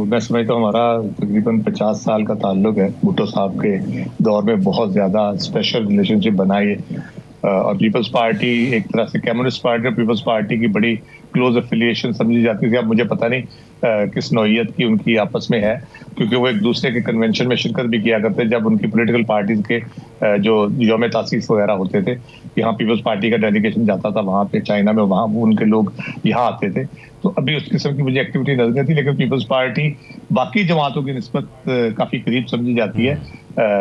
میں سمجھتا ہوں ہمارا تقریباً 50 سال کا تعلق ہے. بھٹو صاحب کے دور میں بہت زیادہ اسپیشل ریلیشن شپ بنائی ہے. اور پیپلز پارٹی ایک طرح سے کمیونسٹ پارٹی اور پیپلز پارٹی کی بڑی کلوز افیلیشن سمجھی جاتی تھی. اب مجھے پتہ نہیں کس نوعیت کی ان کی آپس میں ہے, کیونکہ وہ ایک دوسرے کے کنونشن میں شرکت بھی کیا کرتے. جب ان کی پولیٹیکل پارٹیز کے جو یوم تاسیس وغیرہ ہوتے تھے, یہاں پیپلز پارٹی کا ڈیلیگیشن جاتا تھا وہاں پہ چائنا میں, وہاں ان کے لوگ یہاں آتے تھے. تو ابھی اس قسم کی مجھے ایکٹیویٹی نظر نہیں تھی, لیکن پیپلز پارٹی باقی جماعتوں کی نسبت کافی قریب سمجھی جاتی ہے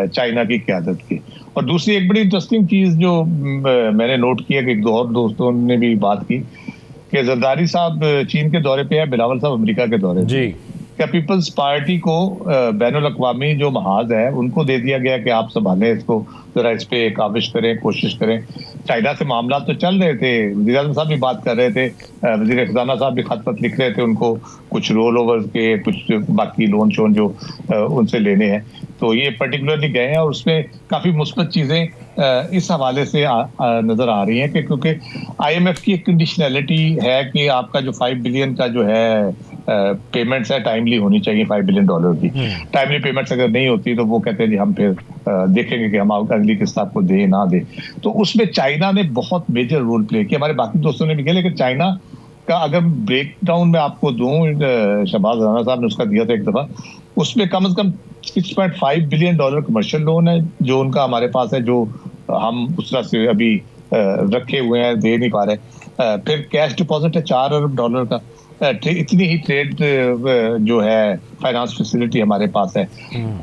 چائنا کی قیادت کی. اور دوسری ایک بڑی انٹرسٹنگ چیز جو میں نے نوٹ کیا کہ ایک دو اور دوستوں نے بھی بات کی کہ زرداری صاحب چین کے دورے پہ ہے, بلاول صاحب امریکہ کے دورے پہ. جی, کیا پیپلز پارٹی کو بین الاقوامی جو محاذ ہے ان کو دے دیا گیا کہ آپ سنبھالیں اس کو, ذرا اس پہ کاوش کریں, کوشش کریں. چائنا سے معاملات تو چل رہے تھے, وزیر اعظم صاحب بھی بات کر رہے تھے, وزیر خزانہ صاحب بھی خط پت لکھ رہے تھے ان کو, کچھ رول اوور کے, کچھ باقی لون شون جو ان سے لینے ہیں. تو یہ پرٹیکولرلی گئے ہیں اور اس میں کافی مثبت چیزیں اس حوالے سے نظر آ رہی ہیں کہ کیونکہ آئی ایم ایف کی ایک کنڈیشنلٹی ہے کہ آپ کا جو 5 بلین کا جو ہے پیمنٹس ہے ٹائملی ہونی چاہیے. $5 بلین کی ٹائملی پیمنٹس اگر نہیں ہوتی تو وہ کہتے ہیں جی ہم پھر دیکھیں گے کہ ہم اگلی قسط آپ کو دے نہ دے. تو اس میں چائنا نے بہت میجر رول پلے کیا. ہمارے باقی دوستوں نے بھی کیا, لیکن چائنا کا اگر بریک ڈاؤن میں آپ کو دوں, شہباز رانا صاحب نے اس کا دیا تھا ایک دفعہ, اس میں کم از کم $6.5 بلین کمرشل لون ہے جو ان کا ہمارے پاس ہے, جو ہم اس طرح سے ابھی رکھے ہوئے ہیں, دے نہیں پا رہے. پھر کیش ڈپازٹ ہے $4 ارب کا. اتنی ہی ٹریڈ جو ہے فائنانس فیسلٹی ہمارے پاس ہے.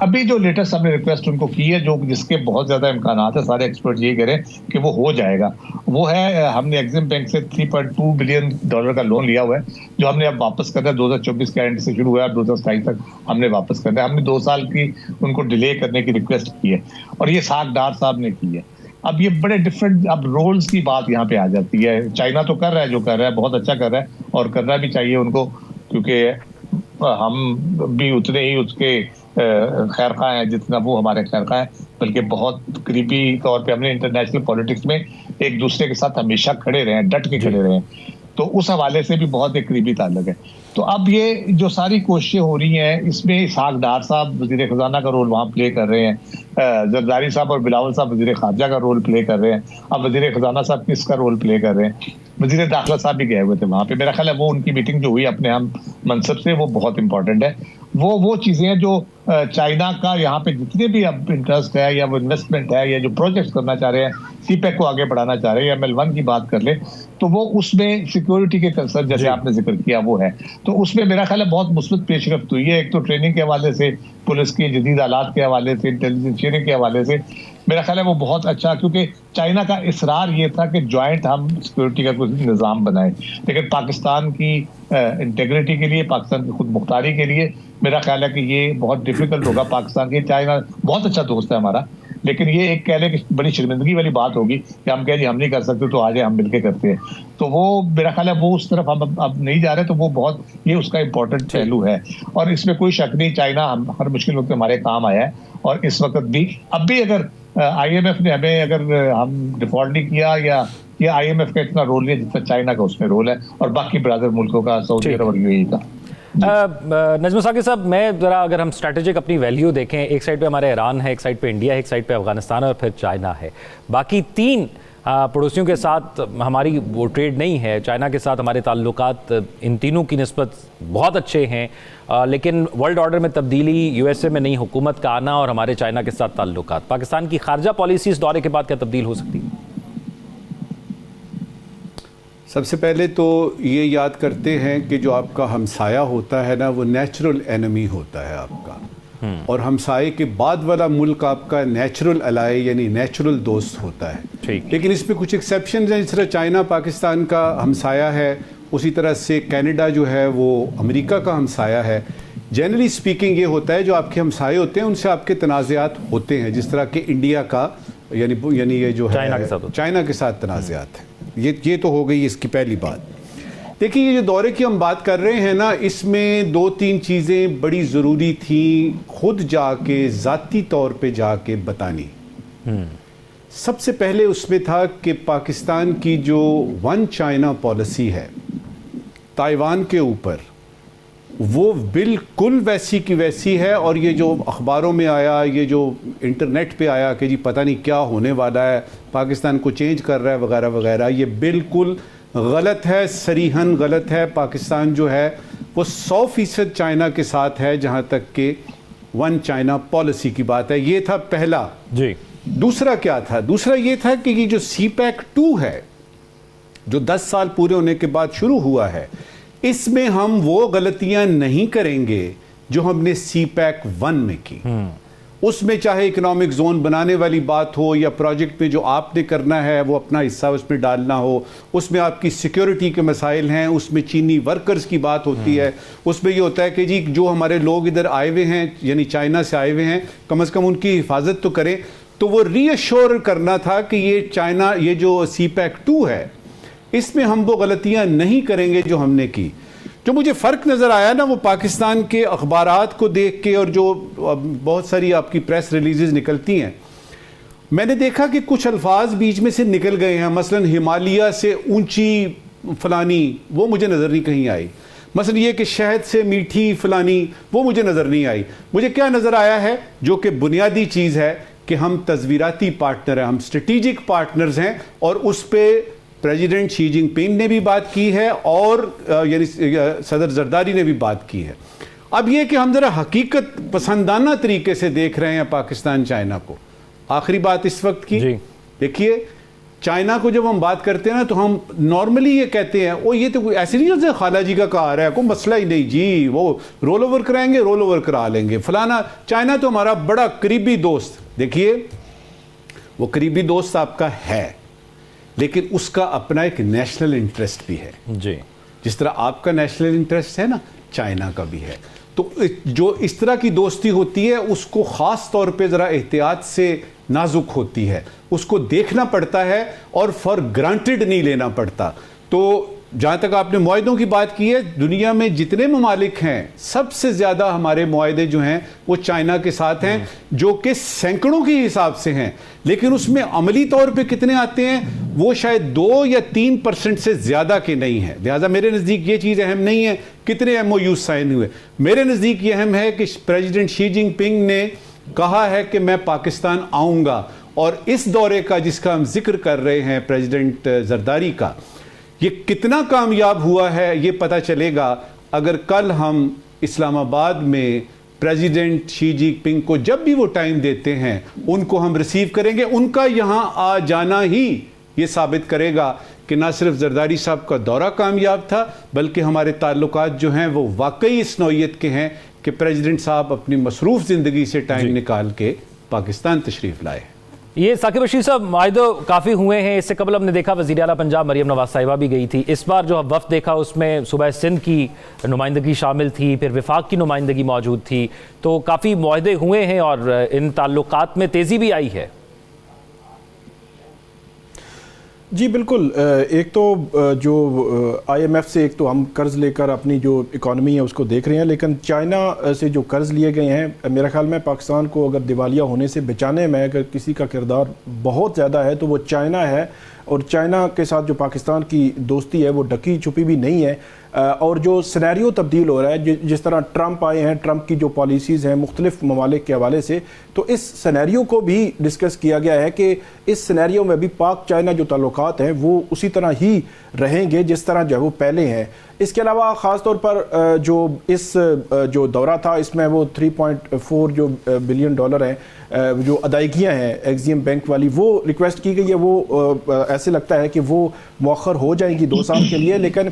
ابھی جو لیٹسٹ ہم نے ریکویسٹ ان کو کی ہے, جو جس کے بہت زیادہ امکانات ہیں, سارے ایکسپرٹ یہی کہہ رہے ہیں کہ وہ ہو جائے گا, وہ ہے ہم نے ایگزم بینک سے $3.2 بلین کا لون لیا ہوا ہے جو ہم نے اب واپس کرنا ہے. 2024 کے اینڈ سے شروع ہوا ہے, 2027 تک ہم نے واپس کرنا ہے. ہم نے 2 سال کی ان کو ڈیلے کرنے کی ریکویسٹ کی ہے اور یہ ساکھ ڈار صاحب نے کی ہے. اب یہ بڑے ڈفرینٹ اب رولز کی بات یہاں پہ آ جاتی ہے. چائنا تو کر رہا ہے جو کر رہا ہے, بہت اچھا کر رہا ہے اور کرنا بھی چاہیے ان کو, کیونکہ ہم بھی اتنے ہی اس کے خیر خواہ ہیں جتنا وہ ہمارے خیر خواہ ہیں, بلکہ بہت قریبی طور پہ ہم نے انٹرنیشنل پالیٹکس میں ایک دوسرے کے ساتھ ہمیشہ کھڑے رہے ہیں, ڈٹ کے کھڑے رہے ہیں. تو اس حوالے سے بھی بہت ایک قریبی تعلق ہے. تو اب یہ جو ساری کوششیں ہو رہی ہیں اس میں اسحاق ڈار صاحب وزیر خزانہ کا رول وہاں پلے کر رہے ہیں, زرداری صاحب اور بلاول صاحب وزیر خارجہ کا رول پلے کر رہے ہیں, اب وزیر خزانہ صاحب کس کا رول پلے کر رہے ہیں, وزیر داخلہ صاحب بھی گئے ہوئے تھے وہاں پہ. میرا خیال ہے وہ ان کی میٹنگ جو ہوئی اپنے ہم منصب سے وہ بہت امپورٹنٹ ہے. وہ چیزیں ہیں جو چائنا کا یہاں پہ جتنے بھی اب انٹرسٹ ہے یا وہ انویسٹمنٹ ہے یا جو پروجیکٹس کرنا چاہ رہے ہیں, سی پیک کو آگے بڑھانا چاہ رہے ہیں, ML1 کی بات کر لیں تو وہ اس میں سیکورٹی کے کنسرن جیسے آپ نے ذکر کیا وہ ہے. تو اس میں میرا خیال ہے بہت مثبت پیش رفت ہوئی ہے. ایک تو ٹریننگ کے حوالے سے, پولیس کے جدید آلات کے حوالے سے, انٹیلیجنس شیئرنگ کے حوالے سے میرا خیال ہے وہ بہت اچھا, کیونکہ چائنا کا اصرار یہ تھا کہ جوائنٹ ہم سیکورٹی کا کچھ نظام بنائیں, لیکن پاکستان کی انٹیگریٹی کے لیے, پاکستان کی خود مختاری کے لیے میرا خیال ہے کہ یہ بہت ڈیفیکلٹ ہوگا. پاکستان کی چائنا بہت اچھا دوست ہے ہمارا, لیکن یہ ایک کہہ لیں کہ بڑی شرمندگی والی بات ہوگی کہ ہم کہیں جی ہم نہیں کر سکتے تو آج ہم مل کے کرتے ہیں. تو وہ میرا خیال ہے وہ اس طرف ہم اب نہیں جا رہے, تو وہ بہت یہ اس کا امپورٹنٹ پہلو ہے اور اس میں کوئی شک نہیں, چائنا ہر مشکل وقت ہمارے کام آیا ہے. اور اس وقت بھی اب بھی اگر آئی ایم ایف نے ہمیں اگر ہم ڈیفالٹ نہیں کیا یا یہ آئی ایم ایف کا اتنا رول نہیں ہے جتنا چائنا کا اس میں رول ہے, اور باقی برادر ملکوں کا, سعودی عرب اور یو اے ای کا. نجم ثاقب صاحب, میں ذرا اگر ہم اسٹریٹجک اپنی ویلیو دیکھیں, ایک سائڈ پہ ہمارے ایران ہے, ایک سائڈ پہ انڈیا ہے, ایک سائڈ پہ افغانستان ہے اور پھر چائنا ہے. باقی 3 پڑوسیوں کے ساتھ ہماری وہ ٹریڈ نہیں ہے. چائنا کے ساتھ ہمارے تعلقات ان تینوں کی نسبت بہت اچھے ہیں, لیکن ورلڈ آرڈر میں تبدیلی, USA میں نئی حکومت کا آنا اور ہمارے چائنا کے ساتھ تعلقات, پاکستان کی خارجہ پالیسی اس دورے کے بعد کیا تبدیل ہو سکتی ہے؟ سب سے پہلے تو یہ یاد کرتے ہیں کہ جو آپ کا ہمسایہ ہوتا ہے نا وہ نیچرل اینمی ہوتا ہے آپ کا, اور ہمسائے کے بعد والا ملک آپ کا نیچرل الائی یعنی نیچرل دوست ہوتا ہے. لیکن اس میں کچھ ایکسیپشنز ہیں, جس طرح چائنا پاکستان کا ہمسایہ ہے, اسی طرح سے کینیڈا جو ہے وہ امریکہ کا ہمسایہ ہے. جنرلی سپیکنگ یہ ہوتا ہے جو آپ کے ہمسائے ہوتے ہیں ان سے آپ کے تنازعات ہوتے ہیں, جس طرح کہ انڈیا کا یعنی یہ جو ہے چائنا کے ساتھ تنازعات ہیں. یہ تو ہو گئی اس کی پہلی بات. دیکھیں یہ جو دورے کی ہم بات کر رہے ہیں نا, اس میں 2-3 چیزیں بڑی ضروری تھیں خود جا کے ذاتی طور پہ جا کے بتانی. سب سے پہلے اس میں تھا کہ پاکستان کی جو ون چائنا پالیسی ہے تائیوان کے اوپر, وہ بالکل ویسی کی ویسی ہے. اور یہ جو اخباروں میں آیا, یہ جو انٹرنیٹ پہ آیا کہ جی پتہ نہیں کیا ہونے والا ہے, پاکستان کو چینج کر رہا ہے وغیرہ وغیرہ, یہ بالکل غلط ہے, صریحاً غلط ہے. پاکستان جو ہے وہ 100% چائنا کے ساتھ ہے جہاں تک کہ ون چائنا پالیسی کی بات ہے. یہ تھا پہلا. جی دوسرا کیا تھا؟ دوسرا یہ تھا کہ یہ جو سی پیک 2 ہے جو 10 سال پورے ہونے کے بعد شروع ہوا ہے, اس میں ہم وہ غلطیاں نہیں کریں گے جو ہم نے سی پیک 1 میں کی. اس میں چاہے اکنامک زون بنانے والی بات ہو یا پروجیکٹ میں جو آپ نے کرنا ہے وہ اپنا حصہ اس میں ڈالنا ہو, اس میں آپ کی سیکیورٹی کے مسائل ہیں, اس میں چینی ورکرز کی بات ہوتی ہے, اس میں یہ ہوتا ہے کہ جی جو ہمارے لوگ ادھر آئے ہوئے ہیں یعنی چائنا سے آئے ہوئے ہیں کم از کم ان کی حفاظت تو کریں. تو وہ ری ایشور کرنا تھا کہ یہ چائنا, یہ جو سی پیک 2 ہے اس میں ہم وہ غلطیاں نہیں کریں گے جو ہم نے کی. جو مجھے فرق نظر آیا نا وہ پاکستان کے اخبارات کو دیکھ کے اور جو بہت ساری آپ کی پریس ریلیزز نکلتی ہیں, میں نے دیکھا کہ کچھ الفاظ بیچ میں سے نکل گئے ہیں. مثلا ہمالیہ سے اونچی فلانی وہ مجھے نظر نہیں کہیں آئی. مثلا یہ کہ شہد سے میٹھی فلانی وہ مجھے نظر نہیں آئی. مجھے کیا نظر آیا ہے جو کہ بنیادی چیز ہے کہ ہم تصویراتی پارٹنر ہیں, ہم اسٹریٹجک پارٹنرز ہیں, اور اس پہ پریزیڈنٹ شی جن پنگ نے بھی بات کی ہے اور یعنی صدر زرداری نے بھی بات کی ہے. اب یہ کہ ہم ذرا حقیقت پسندانہ طریقے سے دیکھ رہے ہیں پاکستان چائنا کو. آخری بات اس وقت کی, دیکھیے چائنا کو جب ہم بات کرتے ہیں نا تو ہم نارملی یہ کہتے ہیں وہ یہ تو ایسے نہیں جیسے خالہ جی کا کہا رہا ہے کوئی مسئلہ ہی نہیں جی, وہ رول اوور کرائیں گے رول اوور کرا لیں گے فلانا. چائنا تو ہمارا بڑا قریبی دوست. دیکھیے وہ قریبی دوست آپ کا ہے لیکن اس کا اپنا ایک نیشنل انٹرسٹ بھی ہے. جی جس طرح آپ کا نیشنل انٹرسٹ ہے نا چائنا کا بھی ہے. تو جو اس طرح کی دوستی ہوتی ہے اس کو خاص طور پہ ذرا احتیاط سے نازک ہوتی ہے, اس کو دیکھنا پڑتا ہے اور فار گرانٹڈ نہیں لینا پڑتا. تو جہاں تک آپ نے معاہدوں کی بات کی ہے, دنیا میں جتنے ممالک ہیں سب سے زیادہ ہمارے معاہدے جو ہیں وہ چائنا کے ساتھ ہیں جو کہ سینکڑوں کے حساب سے ہیں, لیکن اس میں عملی طور پہ کتنے آتے ہیں وہ شاید 2 یا 3% سے زیادہ کے نہیں ہیں. لہٰذا میرے نزدیک یہ چیز اہم نہیں ہے کتنے ایم او یو سائن ہوئے. میرے نزدیک یہ اہم ہے کہ پریزیڈنٹ شی جن پنگ نے کہا ہے کہ میں پاکستان آؤں گا, اور اس دورے کا جس کا ہم ذکر کر رہے ہیں پریزیڈنٹ زرداری کا, یہ کتنا کامیاب ہوا ہے یہ پتہ چلے گا اگر کل ہم اسلام آباد میں پریزیڈنٹ شی جن پنگ کو جب بھی وہ ٹائم دیتے ہیں ان کو ہم ریسیو کریں گے. ان کا یہاں آ جانا ہی یہ ثابت کرے گا کہ نہ صرف زرداری صاحب کا دورہ کامیاب تھا بلکہ ہمارے تعلقات جو ہیں وہ واقعی اس نوعیت کے ہیں کہ پریزیڈنٹ صاحب اپنی مصروف زندگی سے ٹائم نکال کے پاکستان تشریف لائے. یہ ثاقب رشید صاحب معاہدے کافی ہوئے ہیں. اس سے قبل ہم نے دیکھا وزیر اعلیٰ پنجاب مریم نواز صاحبہ بھی گئی تھی. اس بار جو وفد دیکھا اس میں صوبہ سندھ کی نمائندگی شامل تھی, پھر وفاق کی نمائندگی موجود تھی. تو کافی معاہدے ہوئے ہیں اور ان تعلقات میں تیزی بھی آئی ہے. جی بالکل. ایک تو جو آئی ایم ایف سے ایک تو ہم قرض لے کر اپنی جو اکانومی ہے اس کو دیکھ رہے ہیں, لیکن چائنا سے جو قرض لیے گئے ہیں میرا خیال میں پاکستان کو اگر دیوالیہ ہونے سے بچانے میں اگر کسی کا کردار بہت زیادہ ہے تو وہ چائنا ہے. اور چائنا کے ساتھ جو پاکستان کی دوستی ہے وہ ڈکی چھپی بھی نہیں ہے. اور جو سینیریو تبدیل ہو رہا ہے جس طرح ٹرمپ آئے ہیں, ٹرمپ کی جو پالیسیز ہیں مختلف ممالک کے حوالے سے, تو اس سینیریو کو بھی ڈسکس کیا گیا ہے کہ اس سینیریو میں بھی پاک چائنا جو تعلقات ہیں وہ اسی طرح ہی رہیں گے جس طرح جو ہے وہ پہلے ہیں. اس کے علاوہ خاص طور پر جو اس جو دورہ تھا اس میں وہ 3.4 جو بلین ڈالر ہیں جو ادائیگیاں ہیں ایگزیم بینک والی وہ ریکویسٹ کی گئی ہے, وہ ایسے لگتا ہے کہ وہ مؤخر ہو جائیں گی 2 سال کے لیے. لیکن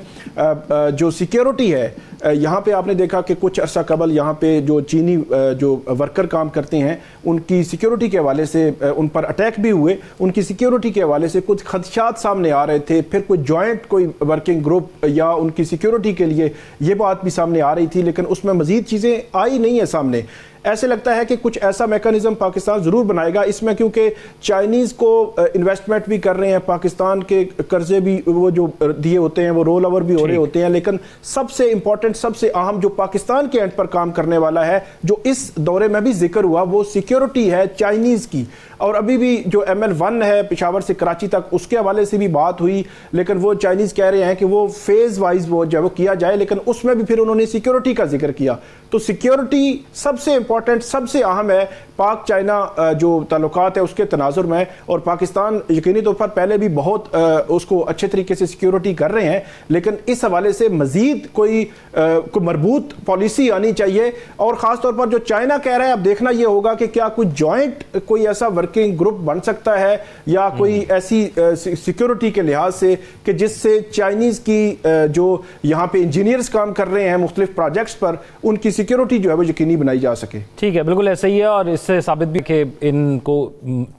جو سیکیورٹی ہے یہاں پہ آپ نے دیکھا کہ کچھ عرصہ قبل یہاں پہ جو چینی جو ورکر کام کرتے ہیں ان کی سیکیورٹی کے حوالے سے ان پر اٹیک بھی ہوئے, ان کی سیکیورٹی کے حوالے سے کچھ خدشات سامنے آ رہے تھے. پھر کوئی جوائنٹ کوئی ورکنگ گروپ یا ان کی سیکیورٹی کے لیے یہ بات بھی سامنے آ رہی تھی, لیکن اس میں مزید چیزیں آئی نہیں ہے سامنے. ایسے لگتا ہے کہ کچھ ایسا میکانزم پاکستان ضرور بنائے گا اس میں، کیونکہ چائنیز کو انویسٹمنٹ بھی کر رہے ہیں، پاکستان کے قرضے بھی وہ جو دیے ہوتے ہیں وہ رول اوور بھی ہو رہے ہوتے ہیں، لیکن سب سے امپورٹنٹ، سب سے اہم جو پاکستان کے اینڈ پر کام کرنے والا ہے، جو اس دورے میں بھی ذکر ہوا، وہ سیکیورٹی ہے چائنیز کی. اور ابھی بھی جو ML1 ہے پشاور سے کراچی تک، اس کے حوالے سے بھی بات ہوئی، لیکن وہ چائنیز کہہ رہے ہیں کہ وہ فیز وائز وہ جو کیا جائے، لیکن اس میں بھی پھر انہوں نے سیکیورٹی کا ذکر کیا. تو سیکیورٹی سب سے امپورٹنٹ، سب سے اہم ہے پاک چائنا جو تعلقات ہے اس کے تناظر میں، اور پاکستان یقینی طور پر پہلے بھی بہت اس کو اچھے طریقے سے سیکیورٹی کر رہے ہیں، لیکن اس حوالے سے مزید کوئی مربوط پالیسی آنی چاہیے. اور خاص طور پر جو چائنا کہہ رہا ہے، اب دیکھنا یہ ہوگا کہ کیا کوئی جوائنٹ کوئی ایسا ورکنگ گروپ بن سکتا ہے، یا کوئی ایسی سیکیورٹی کے لحاظ سے کہ جس سے چائنیز کی جو یہاں پہ انجینئرز کام کر رہے ہیں مختلف پروجیکٹس پر، ان کی سیکیورٹی جو ہے وہ یقینی بنائی جا سکے. ٹھیک ہے، بالکل ایسا ہی ہے، اور اس سے ثابت بھی کہ ان کو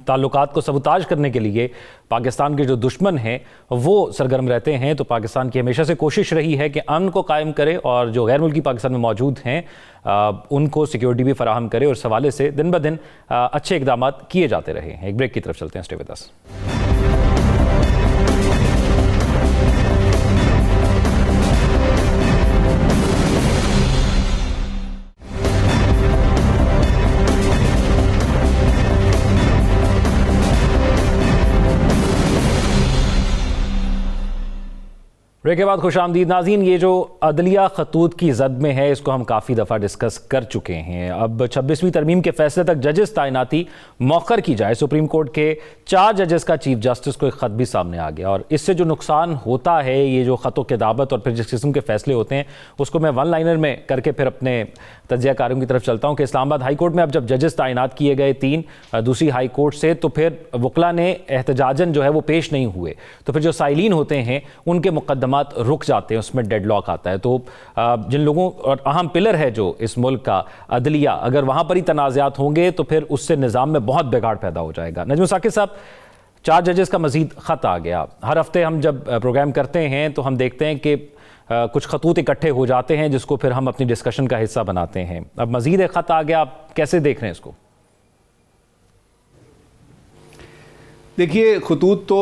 تعلقات کو سبوتاژ کرنے کے لیے پاکستان کے جو دشمن ہیں وہ سرگرم رہتے ہیں. تو پاکستان کی ہمیشہ سے کوشش رہی ہے کہ امن کو قائم کرے، اور جو غیر ملکی پاکستان میں موجود ہیں ان کو سیکیورٹی بھی فراہم کرے، اور اس حوالے سے دن بدن اچھے اقدامات کیے جاتے رہے ہیں. ایک بریک کی طرف چلتے ہیں. Stay with us. بریک کے بعد خوش آمدید ناظرین. یہ جو عدلیہ خطوط کی زد میں ہے، اس کو ہم کافی دفعہ ڈسکس کر چکے ہیں. اب 26ویں ترمیم کے فیصلے تک ججز تعیناتی مؤخر کی جائے. سپریم کورٹ کے 4 ججز کا چیف جسٹس کو ایک خط بھی سامنے آ گیا، اور اس سے جو نقصان ہوتا ہے، یہ جو خط و کتابت اور پھر جس قسم کے فیصلے ہوتے ہیں، اس کو میں ون لائنر میں کر کے پھر اپنے تجزیہ کاروں کی طرف چلتا ہوں کہ اسلام آباد ہائی کورٹ میں اب جب ججز تعینات کیے گئے 3 دوسری ہائی کورٹ سے، تو پھر وکلا نے احتجاجاً جو ہے وہ پیش نہیں ہوئے، تو پھر جو سائلین ہوتے ہیں ان کے مقدمات رک جاتے ہیں، اس میں ڈیڈ لاک آتا ہے. تو جن لوگوں اور اہم پلر ہے جو اس ملک کا عدلیہ، اگر وہاں پر ہی تنازعات ہوں گے تو پھر اس سے نظام میں بہت بگاڑ پیدا ہو جائے گا. نجم ثاقب صاحب، 4 ججز کا مزید خط آ گیا. ہر ہفتے ہم جب پروگرام کرتے ہیں تو ہم دیکھتے ہیں کہ کچھ خطوط اکٹھے ہو جاتے ہیں جس کو پھر ہم اپنی ڈسکشن کا حصہ بناتے ہیں. اب مزید ایک خط آ گیا، آپ کیسے دیکھ رہے ہیں اس کو؟ دیکھیے، خطوط تو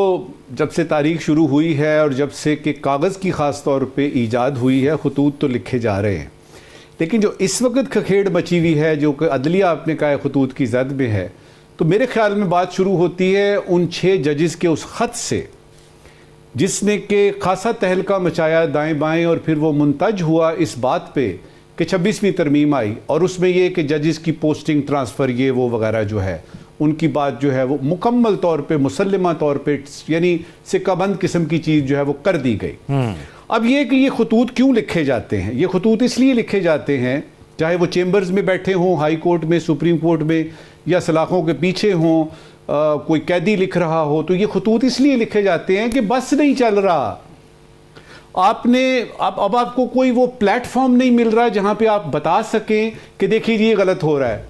جب سے تاریخ شروع ہوئی ہے اور جب سے کہ کاغذ کی خاص طور پہ ایجاد ہوئی ہے، خطوط تو لکھے جا رہے ہیں. لیکن جو اس وقت کھکھیڑ مچی ہوئی ہے، جو کہ عدلیہ آپ نے کہا خطوط کی زد میں ہے، تو میرے خیال میں بات شروع ہوتی ہے ان 6 ججز کے اس خط سے جس نے کہ خاصا تہلکہ مچایا دائیں بائیں، اور پھر وہ منتج ہوا اس بات پہ کہ 26ویں ترمیم آئی، اور اس میں یہ کہ ججز کی پوسٹنگ، ٹرانسفر، یہ وہ وغیرہ جو ہے، ان کی بات جو ہے وہ مکمل طور پہ، مسلمہ طور پہ، یعنی سکہ بند قسم کی چیز جو ہے وہ کر دی گئی. اب یہ کہ یہ خطوط کیوں لکھے جاتے ہیں؟ یہ خطوط اس لیے لکھے جاتے ہیں، چاہے وہ چیمبرز میں بیٹھے ہوں، ہائی کورٹ میں، سپریم کورٹ میں، یا سلاخوں کے پیچھے ہوں، کوئی قیدی لکھ رہا ہو، تو یہ خطوط اس لیے لکھے جاتے ہیں کہ بس نہیں چل رہا، آپ نے اب آپ کو کوئی وہ پلیٹ فارم نہیں مل رہا جہاں پہ آپ بتا سکیں کہ دیکھیے یہ غلط ہو رہا ہے.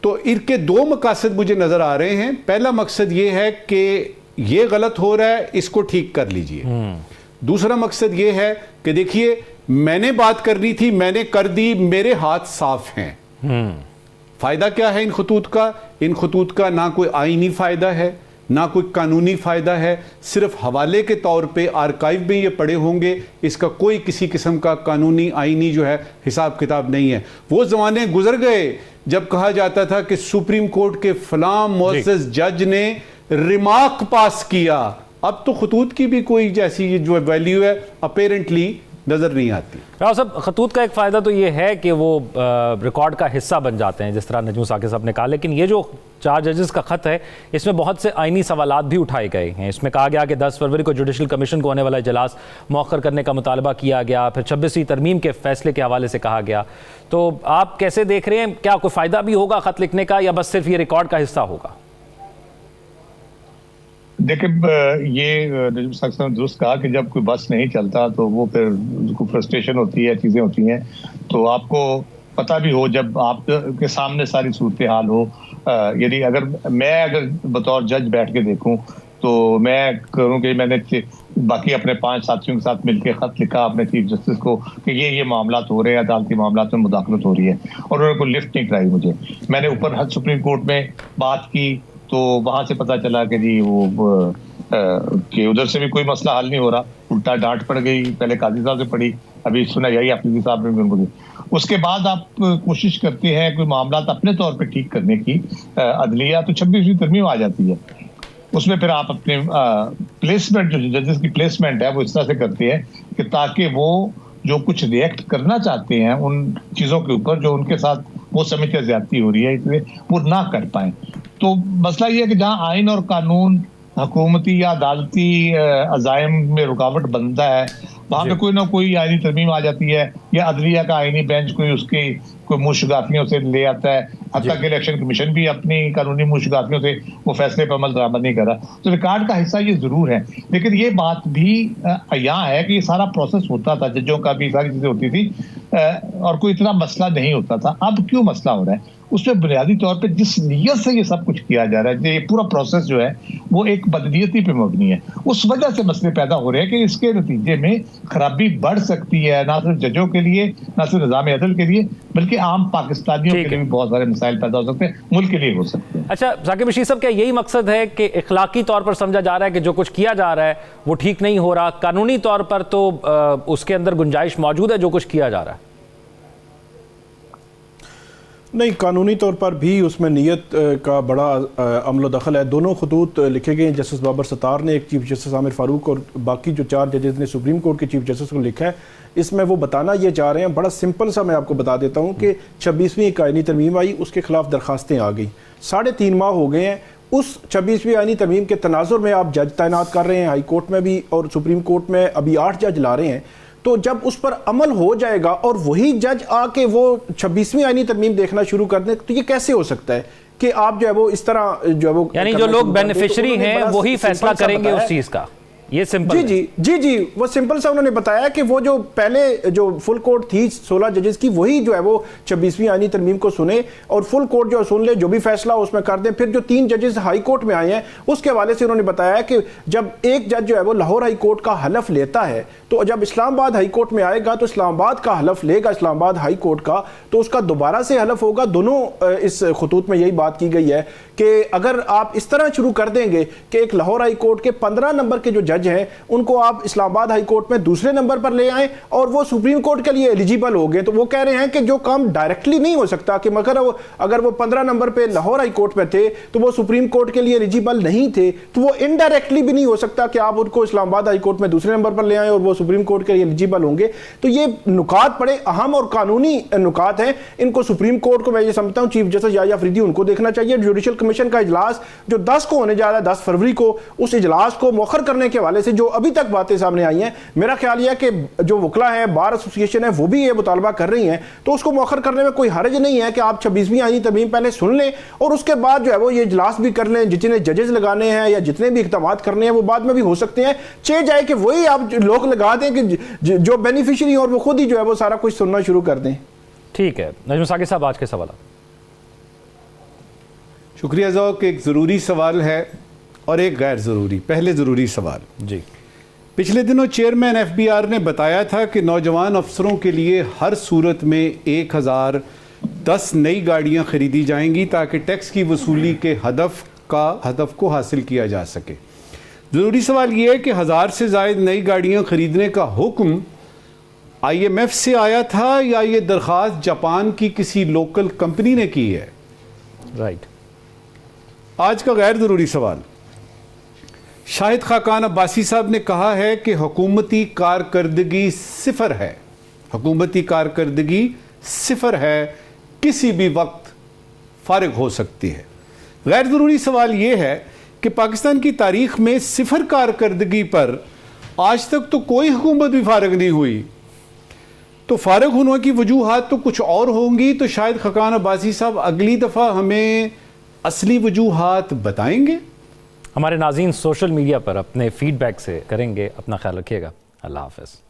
تو ان کے 2 مقاصد مجھے نظر آ رہے ہیں. پہلا مقصد یہ ہے کہ یہ غلط ہو رہا ہے، اس کو ٹھیک کر لیجئے. دوسرا مقصد یہ ہے کہ دیکھیے میں نے بات کرنی تھی، میں نے کر دی، میرے ہاتھ صاف ہیں. فائدہ کیا ہے ان خطوط کا؟ ان خطوط کا نہ کوئی آئینی فائدہ ہے، نہ کوئی قانونی فائدہ ہے، صرف حوالے کے طور پہ آرکائیو میں یہ پڑے ہوں گے. اس کا کوئی کسی قسم کا قانونی آئینی جو ہے حساب کتاب نہیں ہے. وہ زمانے گزر گئے جب کہا جاتا تھا کہ سپریم کورٹ کے فلاں معزز جج نے ریمارک پاس کیا. اب تو خطوط کی بھی کوئی جیسی جو ویلیو ہے اپیرنٹلی نظر نہیں آتی. راؤ صاحب، خطوط کا ایک فائدہ تو یہ ہے کہ وہ ریکارڈ کا حصہ بن جاتے ہیں، جس طرح نجم ثاقب صاحب نے کہا. لیکن یہ جو 4 ججز کا خط ہے، اس میں بہت سے آئینی سوالات بھی اٹھائے گئے ہیں. اس میں کہا گیا کہ 10 فروری کو جوڈیشل کمیشن کو ہونے والا اجلاس مؤخر کرنے کا مطالبہ کیا گیا. پھر 26ویں ترمیم کے فیصلے کے حوالے سے کہا گیا. تو آپ کیسے دیکھ رہے ہیں؟ کیا کوئی فائدہ بھی ہوگا خط لکھنے کا، یا بس صرف یہ ریکارڈ کا حصہ ہوگا؟ دیکھیں، یہ نجم ثاقب صاحب نے درست کہا کہ جب کوئی بس نہیں چلتا تو وہ پھر کوئی فرسٹریشن ہوتی ہے، چیزیں ہوتی ہیں. تو آپ کو پتہ بھی ہو، جب آپ کے سامنے ساری صورتحال ہو، یعنی اگر میں بطور جج بیٹھ کے دیکھوں تو میں کروں کہ میں نے باقی اپنے 5 ساتھیوں کے ساتھ مل کے خط لکھا اپنے چیف جسٹس کو کہ یہ معاملات ہو رہے ہیں, عدالتی معاملات میں مداخلت ہو رہی ہے, اور انہوں نے کوئی لفٹ نہیں کرائی مجھے. میں نے اوپر سپریم کورٹ میں بات کی تو وہاں سے پتہ چلا کہ جی وہ کہ ادھر سے بھی کوئی مسئلہ حل نہیں ہو رہا, الٹا ڈانٹ پڑ گئی, پہلے قاضی صاحب سے پڑی, ابھی سنائی آفریدی صاحب نے بھی. اس کے بعد آپ کوشش کرتے ہیں کوئی معاملات اپنے طور پہ ٹھیک کرنے کی, عدلیہ تو 26ویں ترمیم آ جاتی ہے, اس میں پھر آپ اپنے پلیسمنٹ جو ججز کی پلیسمنٹ ہے وہ اس طرح سے کرتے ہیں کہ تاکہ وہ جو کچھ ریئیکٹ کرنا چاہتے ہیں ان چیزوں کے اوپر جو ان کے ساتھ وہ سمجھتے زیادتی ہو رہی ہے, اس لیے وہ نہ کر پائیں. تو مسئلہ یہ ہے کہ جہاں آئین اور قانون حکومتی یا عدالتی عزائم میں رکاوٹ بنتا ہے وہاں پہ کوئی نہ کوئی آئینی ترمیم آ جاتی ہے, یا عدلیہ کا آئینی بینچ کوئی اس کی کوئی منشگافیوں سے لے آتا ہے, حتیٰ کہ الیکشن کمیشن بھی اپنی قانونی منشگافیوں سے وہ فیصلے پر عمل درآمد نہیں کر رہا. تو ریکارڈ کا حصہ یہ ضرور ہے, لیکن یہ بات بھی یہاں ہے کہ یہ سارا پروسیس ہوتا تھا, ججوں کا بھی ساری چیزیں ہوتی تھی اور کوئی اتنا مسئلہ نہیں ہوتا تھا. اب کیوں مسئلہ ہو رہا ہے؟ اس میں بنیادی طور پہ جس نیت سے یہ سب کچھ کیا جا رہا ہے, یہ پورا پروسیس جو ہے وہ ایک بدنیتی پہ مبنی ہے, اس وجہ سے مسئلے پیدا ہو رہے ہیں کہ اس کے نتیجے میں خرابی بڑھ سکتی ہے, نہ صرف ججوں کے لیے, نہ صرف نظام عدل کے لیے, بلکہ عام پاکستانیوں کے لیے بھی بہت سارے مسائل پیدا ہو سکتے ہیں, ملک کے لیے ہو سکتے ہیں. اچھا ثاقب رشید صاحب, کیا یہی مقصد ہے کہ اخلاقی طور پر سمجھا جا رہا ہے کہ جو کچھ کیا جا رہا ہے وہ ٹھیک نہیں ہو رہا, قانونی طور پر تو اس کے اندر گنجائش موجود ہے جو کچھ کیا جا رہا ہے؟ نہیں, قانونی طور پر بھی اس میں نیت کا بڑا عمل و دخل ہے. دونوں خطوط لکھے گئے ہیں, جسٹس بابر ستار نے ایک, چیف جسٹس عامر فاروق اور باقی جو 4 ججز نے سپریم کورٹ کے چیف جسٹس کو لکھا ہے. اس میں وہ بتانا یہ چاہ رہے ہیں, بڑا سمپل سا میں آپ کو بتا دیتا ہوں کہ 26ویں آئینی ترمیم آئی, اس کے خلاف درخواستیں آ گئیں, 3.5 ماہ ہو گئے ہیں. اس 26ویں آئینی ترمیم کے تناظر میں آپ جج تعینات کر رہے ہیں, ہائی کورٹ میں بھی اور سپریم کورٹ میں ابھی 8 جج لا رہے ہیں. تو جب اس پر عمل ہو جائے گا اور وہی جج آ کے وہ 26ویں آئینی ترمیم دیکھنا شروع کر دیں, تو یہ کیسے ہو سکتا ہے کہ آپ جو ہے وہ اس طرح جو ہے وہ, یعنی جو لوگ بینیفیشری ہیں وہی فیصلہ کریں گے اس چیز کا, یہ سمپل جی وہ سمپل سا انہوں نے بتایا کہ وہ جو پہلے جو فل کورٹ تھی 16 ججز کی, وہی جو ہے وہ 26ویں آئینی ترمیم کو سنے اور فل کورٹ جو سن لے, جو بھی فیصلہ اس میں کر دیں. پھر جو 3 ججز ہائی کورٹ میں آئے ہیں اس کے حوالے سے انہوں نے بتایا کہ جب ایک جج جو ہے وہ لاہور ہائی کورٹ کا حلف لیتا ہے تو جب اسلام آباد ہائی کورٹ میں آئے گا تو اسلام آباد کا حلف لے گا اسلام آباد ہائی کورٹ کا, تو اس کا دوبارہ سے حلف ہوگا. دونوں اس خطوط میں یہی بات کی گئی ہے کہ اگر آپ اس طرح شروع کر دیں گے کہ ایک لاہور ہائی کورٹ کے 15 نمبر کے جو جج ہیں ان کو آپ اسلام آباد ہائی کورٹ میں دوسرے نمبر پر لے آئیں اور وہ سپریم کورٹ کے لیے ایلیجیبل ہو گئے, تو وہ کہہ رہے ہیں کہ جو کام ڈائریکٹلی نہیں ہو سکتا, کہ مگر اگر وہ 15 نمبر پہ لاہور ہائی کورٹ میں تھے تو وہ سپریم کورٹ کے لیے ایلیجیبل نہیں تھے, تو وہ انڈائریکٹلی بھی نہیں ہو سکتا کہ آپ ان کو اسلام آباد ہائی کورٹ میں دوسرے نمبر پر لے آئیں اور وہ سپریم کورٹ کے لیے ایلیجیبل ہوں گے. تو یہ نکات بڑے اہم اور قانونی نکات ہیں, ان کو سپریم کورٹ کو میں یہ سمجھتا ہوں چیف جسٹس یحییٰ آفریدی ان کو دیکھنا چاہیے. جوڈیشل کمیشن کا اجلاس جو 10 کو ہونے جا رہا ہے 10 فروری کو, اس اجلاس کو مؤخر کرنے کے حوالے سے جو ابھی تک باتیں سامنے آئی ہیں, میرا خیال یہ ہے کہ جو وکلا ہیں, بار ایسوسیشن ہے, وہ بھی یہ مطالبہ کر رہی ہیں, تو اس کو مؤخر کرنے میں کوئی حرج نہیں ہے کہ آپ 26ویں آئینی ترمیم پہلے سن لیں اور اس کے بعد جو ہے وہ یہ اجلاس بھی کر لیں. جتنے ججز لگانے ہیں یا جتنے بھی اقدامات کرنے ہیں وہ بعد میں بھی ہو سکتے ہیں, چہ جائے کہ وہی آپ لوگ لگا دیں کہ جو بینیفیشری اور وہ خود ہی جو ہے وہ سارا کچھ سننا شروع کر دیں. ٹھیک ہے نجم ثاقب صاحب, آج کے سوالات. شکریہ ذوق. ایک ضروری سوال ہے اور ایک غیر ضروری. پہلے ضروری سوال. جی, پچھلے دنوں چیئرمین FBR نے بتایا تھا کہ نوجوان افسروں کے لیے ہر صورت میں 1010 نئی گاڑیاں خریدی جائیں گی تاکہ ٹیکس کی وصولی کے ہدف کو حاصل کیا جا سکے. ضروری سوال یہ ہے کہ 1000 سے زائد نئی گاڑیاں خریدنے کا حکم IMF سے آیا تھا یا یہ درخواست جاپان کی کسی لوکل کمپنی نے کی ہے؟ رائٹ. آج کا غیر ضروری سوال. شاہد خاقان عباسی صاحب نے کہا ہے کہ حکومتی کارکردگی صفر ہے. حکومتی کارکردگی صفر ہے, کسی بھی وقت فارغ ہو سکتی ہے. غیر ضروری سوال یہ ہے کہ پاکستان کی تاریخ میں صفر کارکردگی پر آج تک تو کوئی حکومت بھی فارغ نہیں ہوئی, تو فارغ ہونے کی وجوہات تو کچھ اور ہوں گی. تو شاہد خاقان عباسی صاحب اگلی دفعہ ہمیں اصلی وجوہات بتائیں گے. ہمارے ناظرین سوشل میڈیا پر اپنے فیڈ بیک سے کریں گے. اپنا خیال رکھیے گا. اللہ حافظ.